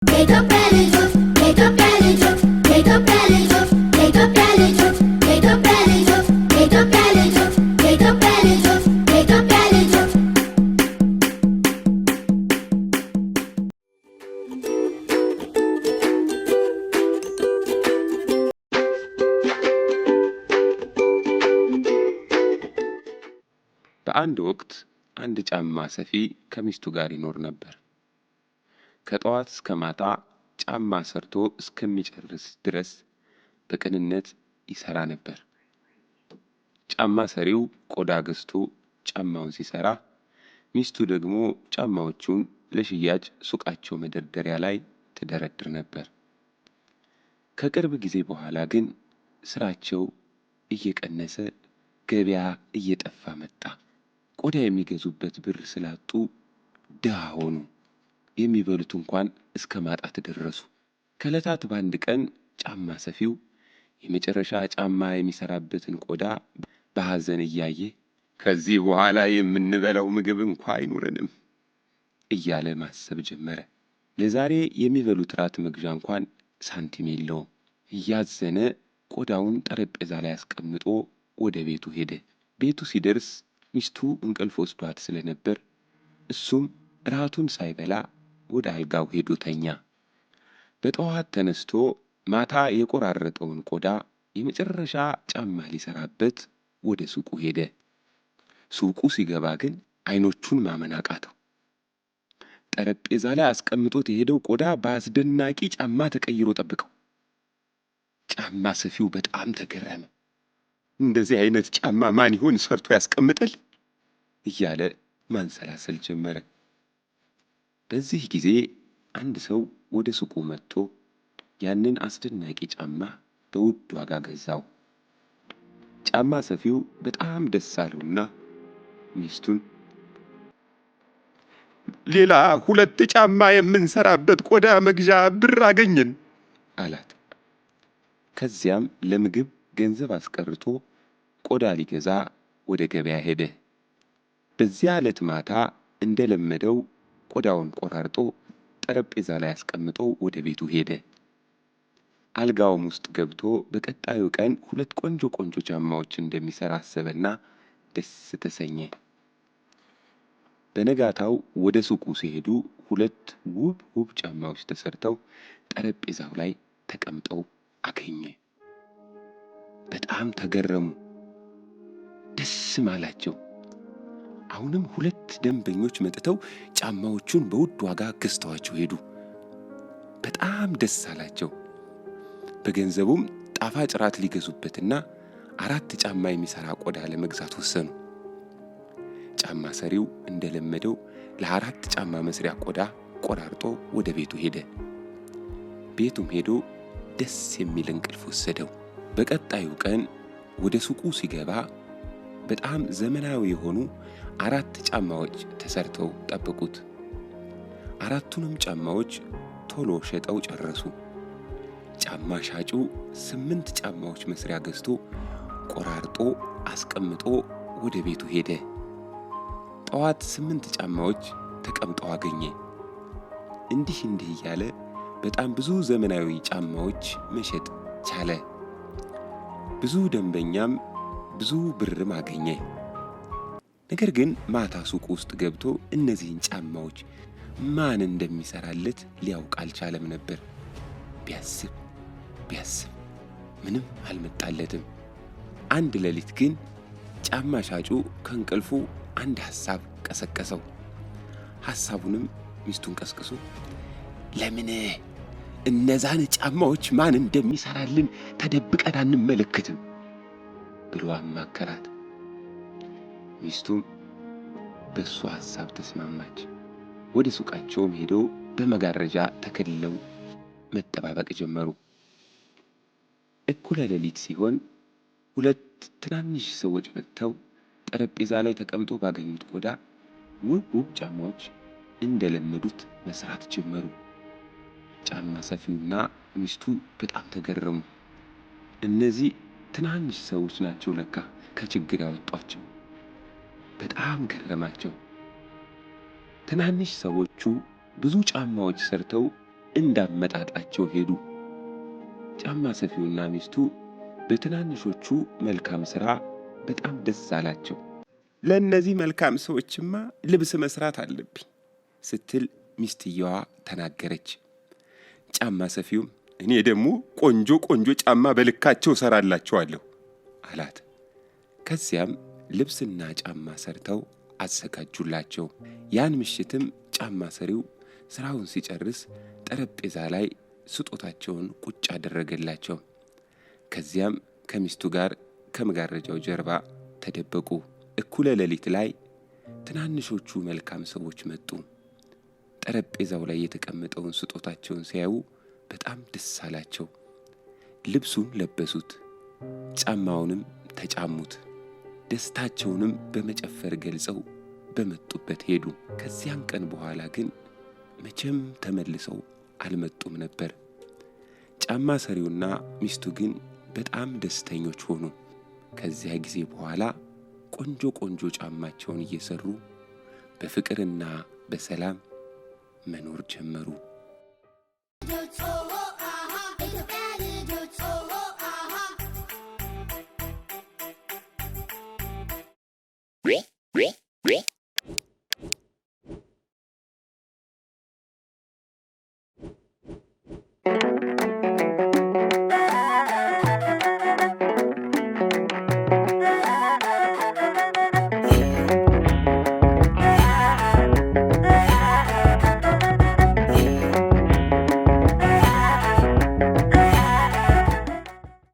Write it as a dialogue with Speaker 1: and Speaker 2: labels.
Speaker 1: የኢትዮጵያ ልጆች የኢትዮጵያ ልጆች የኢትዮጵያ ልጆች የኢትዮጵያ ልጆች የኢትዮጵያ ልጆች የኢትዮጵያ ልጆች የኢትዮጵያ ልጆች የኢትዮጵያ ልጆች
Speaker 2: በአንድ ወቅት አንድ ጫማ ሰፊ ከሚስቱ ጋር ይኖር ነበር። ከጠዋት እስከ ማታ ጫማ ሰርቶ እስከሚጨርስ ድረስ በቅንነት ይሰራ ነበር። ጫማ ሰሪው ቆዳ ገዝቶ ጫማውን ሲሰራ፣ ሚስቱ ደግሞ ጫማዎቹን ለሽያጭ ሱቃቸው መደርደሪያ ላይ ትደረድር ነበር። ከቅርብ ጊዜ በኋላ ግን ስራቸው እየቀነሰ ገበያ እየጠፋ መጣ። ቆዳ የሚገዙበት ብር ስላጡ ድሃ ሆኑ። የሚበሉት እንኳን እስከ ማጣት ደረሱ። ከዕለታት በአንድ ቀን ጫማ ሰፊው የመጨረሻ ጫማ የሚሰራበትን ቆዳ በሐዘን እያየ ከዚህ በኋላ የምንበላው ምግብ እንኳ አይኖረንም እያለ ማሰብ ጀመረ። ለዛሬ የሚበሉት ራት መግዣ እንኳን ሳንቲም የለውም። እያዘነ ቆዳውን ጠረጴዛ ላይ አስቀምጦ ወደ ቤቱ ሄደ። ቤቱ ሲደርስ ሚስቱ እንቅልፍ ወስዷት ስለነበር እሱም ራቱን ሳይበላ ወደ አልጋው ሄዶ ተኛ። በጠዋት ተነስቶ ማታ የቆራረጠውን ቆዳ የመጨረሻ ጫማ ሊሰራበት ወደ ሱቁ ሄደ። ሱቁ ሲገባ ግን አይኖቹን ማመን አቃተው። ጠረጴዛ ላይ አስቀምጦት የሄደው ቆዳ በአስደናቂ ጫማ ተቀይሮ ጠብቀው። ጫማ ሰፊው በጣም ተገረመ። እንደዚህ አይነት ጫማ ማን ይሆን ሰርቶ ያስቀምጣል እያለ ማንሰላሰል ጀመረ። በዚህ ጊዜ አንድ ሰው ወደ ሱቁ መጥቶ ያንን አስደናቂ ጫማ በውድ ዋጋ ገዛው። ጫማ ሰፊው በጣም ደስ አለውና ሚስቱን ሌላ 2 ጫማ የምንሰራበት ቆዳ መግዣ ብር አገኘን አላት። ከዚያም ለምግብ ገንዘብ አስቀርቶ ቆዳ ሊገዛ ወደ ገበያ ሄደ። በዚያ ዕለት ማታ እንደለመደው ቆዳውን ቆራርጦ ጠረጴዛ ላይ አስቀምጦ ወደ ቤቱ ሄደ። አልጋውም ውስጥ ገብቶ በቀጣዩ ቀን 2 ቆንጆ ቆንጆ ጫማዎች እንደሚሰራ አሰበና ደስ ተሰኘ። በነጋታው ወደ ሱቁ ሲሄዱ 2 ውብ ጫማዎች ተሰርተው ጠረጴዛው ላይ ተቀምጠው አገኘ። በጣም ተገረሙ፣ ደስም አላቸው። አሁንም 2 ደንበኞች መጥተው ጫማዎቹን በውድ ዋጋ ገዝተዋቸው ሄዱ። በጣም ደስ አላቸው። በገንዘቡም ጣፋጭ ራት ሊገዙበትና 4 ጫማ የሚሰራ ቆዳ ለመግዛት ወሰኑ። ጫማ ሰሪው እንደለመደው ለ4 ጫማ መስሪያ ቆዳ ቆራርጦ ወደ ቤቱ ሄደ። ቤቱም ሄዶ ደስ የሚል እንቅልፍ ወሰደው። በቀጣዩ ቀን ወደ ሱቁ ሲገባ በጣም ዘመናዊ የሆኑ 4 ጫማዎች ተሰርተው ጠበቁት። 4ቱንም ጫማዎች ቶሎ ሸጠው ጨረሱ። ጫማ ሻጩ 8 ጫማዎች መስሪያ ገዝቶ ቆራርጦ አስቀምጦ ወደ ቤቱ ሄደ። ጠዋት 8 ጫማዎች ተቀምጠው አገኘ። እንዲህ እያለ በጣም ብዙ ዘመናዊ ጫማዎች መሸጥ ቻለ። ብዙ ደንበኛም ብዙ ብርም አገኘ። ነገር ግን ማታ ሱቅ ውስጥ ገብቶ እነዚህን ጫማዎች ማን እንደሚሰራለት ሊያውቅ አልቻለም ነበር። ቢያስብ ምንም አልመጣለትም። አንድ ሌሊት ግን ጫማ ሻጩ ከእንቅልፉ አንድ ሐሳብ ቀሰቀሰው። ሐሳቡንም ሚስቱን ቀስቅሶ ለምን እነዛን ጫማዎች ማን እንደሚሰራልን ተደብቀን አንመለከትም ብሎ አማከራት። ሚስቱም በሱ ሐሳብ ተስማማች። ወደ ሱቃቸውም ሄደው በመጋረጃ ተከልለው መጠባበቅ ጀመሩ። እኩለ ሌሊት ሲሆን 2 ትናንሽ ሰዎች መጥተው ጠረጴዛ ላይ ተቀምጦ ባገኙት ቆዳ ውብ ጫማዎች እንደለመዱት መስራት ጀመሩ። ጫማ ሰፊውና ሚስቱ በጣም ተገረሙ። እነዚህ ትናንሽ ሰዎች ናቸው ለካ ከችግር ያወጧቸው። በጣም ገረማቸው። ትናንሽ ሰዎቹ ብዙ ጫማዎች ሰርተው እንዳመጣጣቸው ሄዱ። ጫማ ሰፊውና ሚስቱ በትናንሾቹ መልካም ሥራ በጣም ደስ አላቸው። ለእነዚህ መልካም ሰዎችማ ልብስ መስራት አለብኝ ስትል ሚስትየዋ ተናገረች። ጫማ ሰፊውም እኔ ደግሞ ቆንጆ ቆንጆ ጫማ በልካቸው እሰራላቸዋለሁ አላት። ከዚያም ልብስና ጫማ ሰርተው አዘጋጁላቸው። ያን ምሽትም ጫማ ሰሪው ስራውን ሲጨርስ ጠረጴዛ ላይ ስጦታቸውን ቁጭ አደረገላቸው። ከዚያም ከሚስቱ ጋር ከመጋረጃው ጀርባ ተደበቁ። እኩለ ሌሊት ላይ ትናንሾቹ መልካም ሰዎች መጡ። ጠረጴዛው ላይ የተቀመጠውን ስጦታቸውን ሲያዩ በጣም ደስ አላቸው። ልብሱን ለበሱት፣ ጫማውንም ተጫሙት። ደስታቸውንም በመጨፈር ገልጸው በመጡበት ሄዱ። ከዚያን ቀን በኋላ ግን መቼም ተመልሰው አልመጡም ነበር። ጫማ ሰሪውና ሚስቱ ግን በጣም ደስተኞች ሆኑ። ከዚያ ጊዜ በኋላ ቆንጆ ቆንጆ ጫማቸውን እየሰሩ በፍቅርና በሰላም መኖር ጀመሩ።